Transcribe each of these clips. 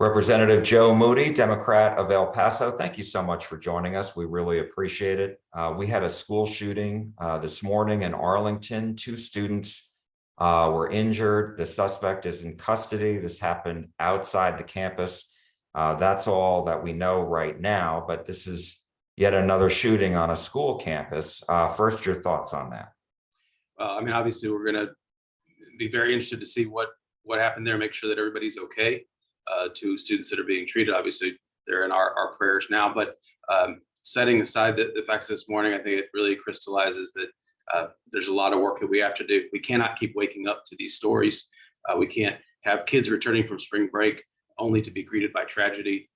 Representative Joe Moody, Democrat of El Paso, thank you so much for joining us. We really appreciate it. We had a school shooting this morning in Arlington. Two students were injured. The suspect is in custody. This happened outside the campus. That's all that we know right now, but this is yet another shooting on a school campus. First, your thoughts on that? Obviously, we're going to be very interested to see what happened there, make sure that everybody's okay. To students that are being treated, obviously, they're in our prayers now. But setting aside the facts this morning, I think it really crystallizes that there's a lot of work that we have to do. We cannot keep waking up to these stories. We can't have kids returning from spring break only to be greeted by tragedy.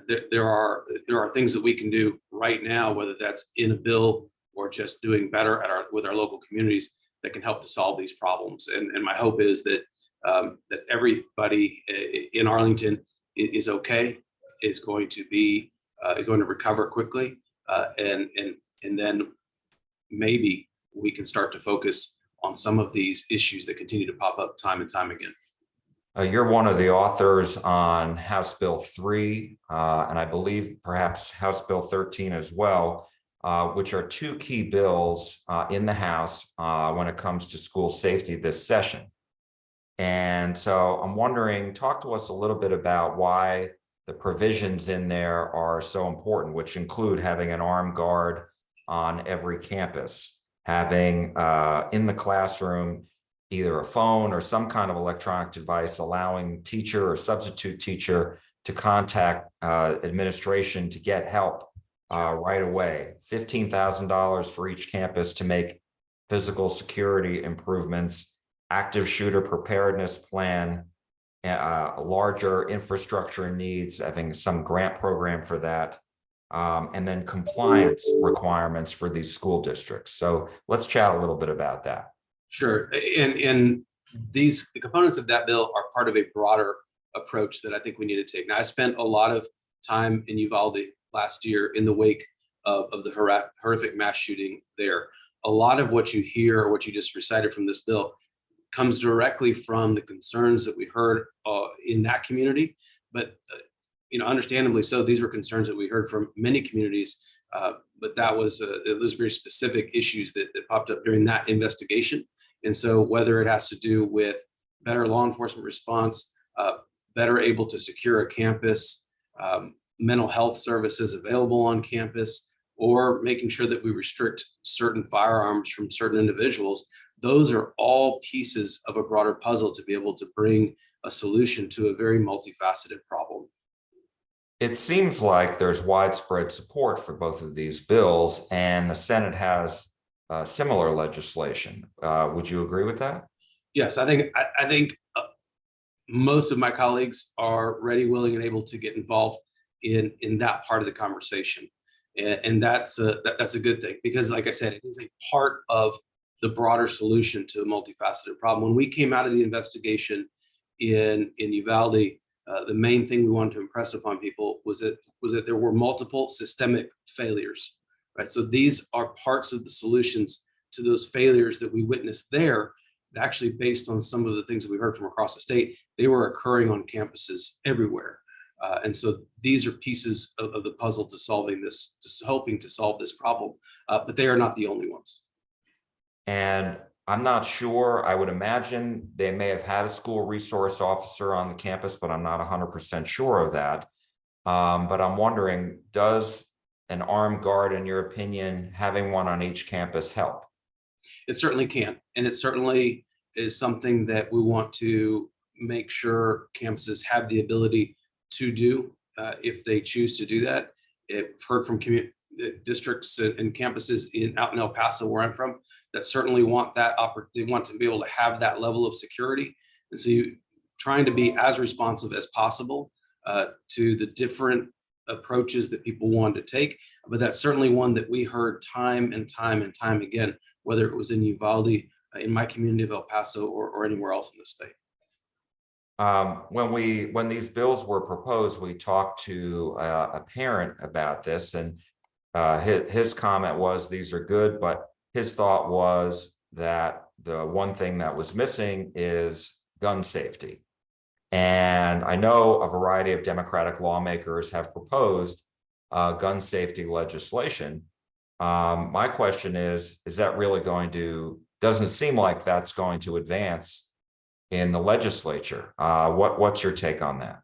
There are things that we can do right now, whether that's in a bill or just doing better with our local communities, that can help to solve these problems. And my hope is that everybody in Arlington is okay, is going to recover quickly, and then maybe we can start to focus on some of these issues that continue to pop up time and time again. You're one of the authors on House Bill 3, and I believe perhaps House Bill 13 as well, which are two key bills in the House when it comes to school safety this session. And so I'm wondering, talk to us a little bit about why the provisions in there are so important, which include having an armed guard on every campus, having in the classroom either a phone or some kind of electronic device allowing teacher or substitute teacher to contact administration to get help right away, $15,000 for each campus to make physical security improvements, active shooter preparedness plan, larger infrastructure needs, I think some grant program for that, and then compliance requirements for these school districts. So let's chat a little bit about that. Sure. And the components of that bill are part of a broader approach that I think we need to take. Now, I spent a lot of time in Uvalde last year in the wake of the horrific mass shooting there. A lot of what you hear or what you just recited from this bill comes directly from the concerns that we heard in that community, but understandably so. These were concerns that we heard from many communities, but it was very specific issues that popped up during that investigation. And so, whether it has to do with better law enforcement response, better able to secure a campus, mental health services available on campus, or making sure that we restrict certain firearms from certain individuals, those are all pieces of a broader puzzle to be able to bring a solution to a very multifaceted problem. It seems like there's widespread support for both of these bills, and the Senate has similar legislation. Would you agree with that? Yes, I think most of my colleagues are ready, willing, and able to get involved in that part of the conversation, and that's a good thing, because, like I said, it is a part of the broader solution to a multifaceted problem. When we came out of the investigation in Uvalde, the main thing we wanted to impress upon people was that there were multiple systemic failures, right? So these are parts of the solutions to those failures that we witnessed there, actually based on some of the things that we heard from across the state. They were occurring on campuses everywhere. And so these are pieces of the puzzle to helping to solve this problem, but they are not the only ones. And I'm not sure. I would imagine they may have had a school resource officer on the campus, but I'm not 100% sure of that. But I'm wondering, does an armed guard, in your opinion, having one on each campus help? It certainly can. And it certainly is something that we want to make sure campuses have the ability to do if they choose to do that. I've heard from districts and campuses out in El Paso, where I'm from, that certainly want that they want to be able to have that level of security. And so trying to be as responsive as possible to the different approaches that people wanted to take. But that's certainly one that we heard time and time and time again, whether it was in Uvalde, in my community of El Paso, or anywhere else in the state. When these bills were proposed, we talked to a parent about this, and his comment was these are good, but his thought was that the one thing that was missing is gun safety. And I know a variety of Democratic lawmakers have proposed gun safety legislation. My question is that really doesn't seem like that's going to advance in the legislature. What's your take on that?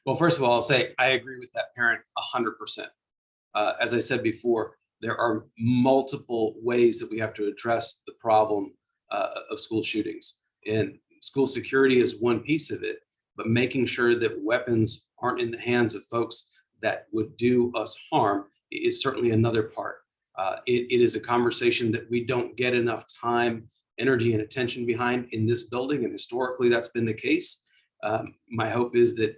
Well, first of all, I'll say I agree with that parent 100%. As I said before, there are multiple ways that we have to address the problem of school shootings. And school security is one piece of it, but making sure that weapons aren't in the hands of folks that would do us harm is certainly another part. It is a conversation that we don't get enough time, energy, and attention behind in this building, and historically that's been the case. My hope is that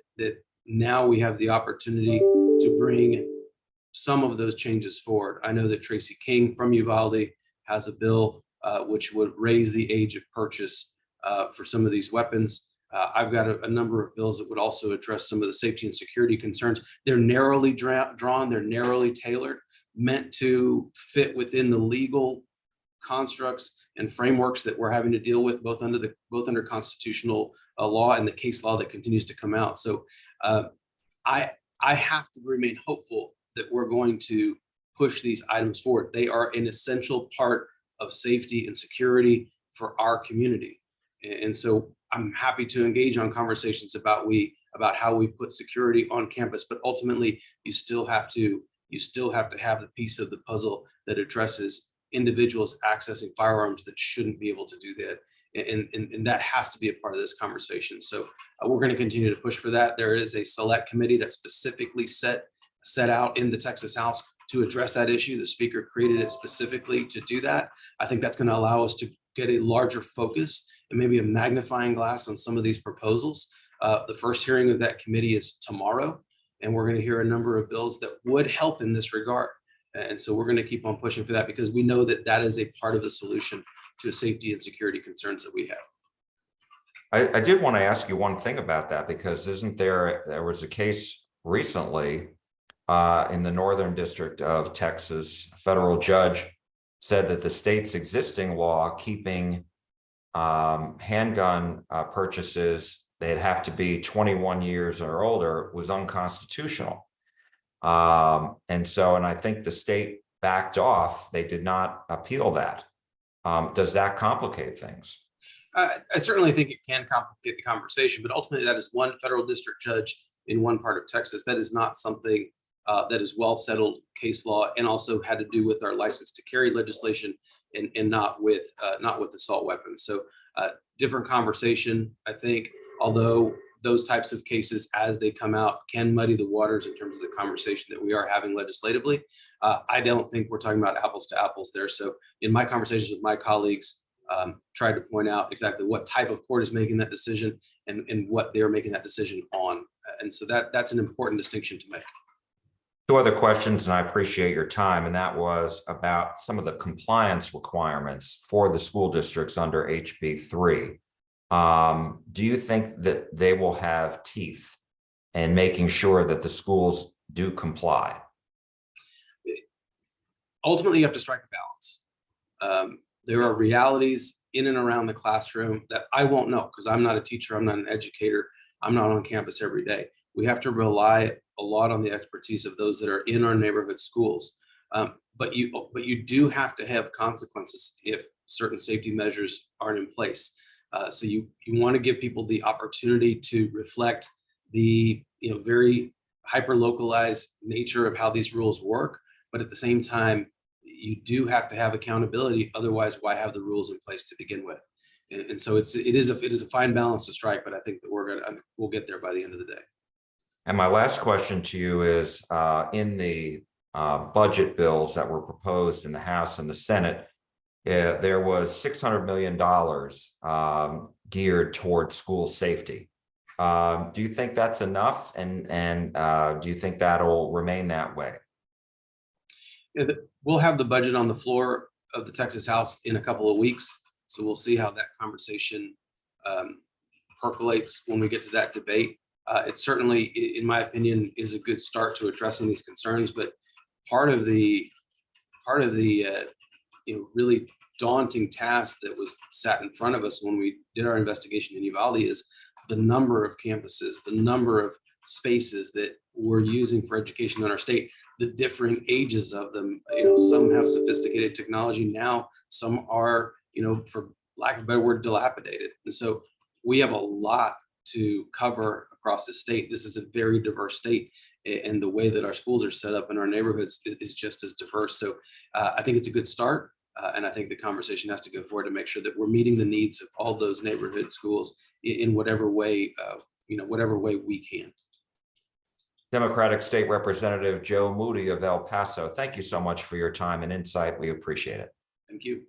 now we have the opportunity to bring some of those changes forward. I know that Tracy King from Uvalde has a bill which would raise the age of purchase for some of these weapons. I've got a number of bills that would also address some of the safety and security concerns. They're narrowly drawn, they're narrowly tailored, meant to fit within the legal constructs and frameworks that we're having to deal with, both under constitutional law and the case law that continues to come out. So I have to remain hopeful that we're going to push these items forward. They are an essential part of safety and security for our community. And so I'm happy to engage on conversations about how we put security on campus, but ultimately you still have to have the piece of the puzzle that addresses individuals accessing firearms that shouldn't be able to do that. And that has to be a part of this conversation. So we're going to continue to push for that. There is a select committee that's specifically set out in the Texas House to address that issue. The speaker created it specifically to do that. I think that's going to allow us to get a larger focus and maybe a magnifying glass on some of these proposals. The first hearing of that committee is tomorrow, and we're going to hear a number of bills that would help in this regard. And so we're going to keep on pushing for that because we know that that is a part of the solution to safety and security concerns that we have. I did want to ask you one thing about that, because there was a case recently in the Northern District of Texas. A federal judge said that the state's existing law keeping handgun purchases, they'd have to be 21 years or older, was unconstitutional. And I think the state backed off. They did not appeal that. Does that complicate things? I certainly think it can complicate the conversation, but ultimately that is one federal district judge in one part of Texas. That is not something that is well settled case law, and also had to do with our license to carry legislation and not with assault weapons. So different conversation, I think, although those types of cases as they come out can muddy the waters in terms of the conversation that we are having legislatively. I don't think we're talking about apples to apples there. So in my conversations with my colleagues, tried to point out exactly what type of court is making that decision and what they're making that decision on. And so that's an important distinction to make. Two other questions, and I appreciate your time, and that was about some of the compliance requirements for the school districts under HB 3. Do you think that they will have teeth in making sure that the schools do comply? Ultimately, you have to strike a balance. There are realities in and around the classroom that I won't know because I'm not a teacher, I'm not an educator, I'm not on campus every day. We have to rely a lot on the expertise of those that are in our neighborhood schools. But you do have to have consequences if certain safety measures aren't in place. So you want to give people the opportunity to reflect the very hyper localized nature of how these rules work, but at the same time you do have to have accountability. Otherwise, why have the rules in place to begin with? And so it is a fine balance to strike, but I think that we'll get there by the end of the day. And my last question to you is, in the budget bills that were proposed in the House and the Senate, there was $600 million geared towards school safety. Do you think that's enough? And do you think that'll remain that way? Yeah, we'll have the budget on the floor of the Texas House in a couple of weeks. So we'll see how that conversation percolates when we get to that debate. It certainly, in my opinion, is a good start to addressing these concerns. But part of the really daunting task that was sat in front of us when we did our investigation in Uvalde is the number of campuses, the number of spaces that we're using for education in our state, the differing ages of them. Some have sophisticated technology now, some are, for lack of a better word, dilapidated. And so we have a lot to cover across the state. This is a very diverse state, and the way that our schools are set up in our neighborhoods is just as diverse. So I think it's a good start. And I think the conversation has to go forward to make sure that we're meeting the needs of all those neighborhood schools in whatever way, whatever way we can. Democratic State Representative Joe Moody of El Paso, thank you so much for your time and insight. We appreciate it. Thank you.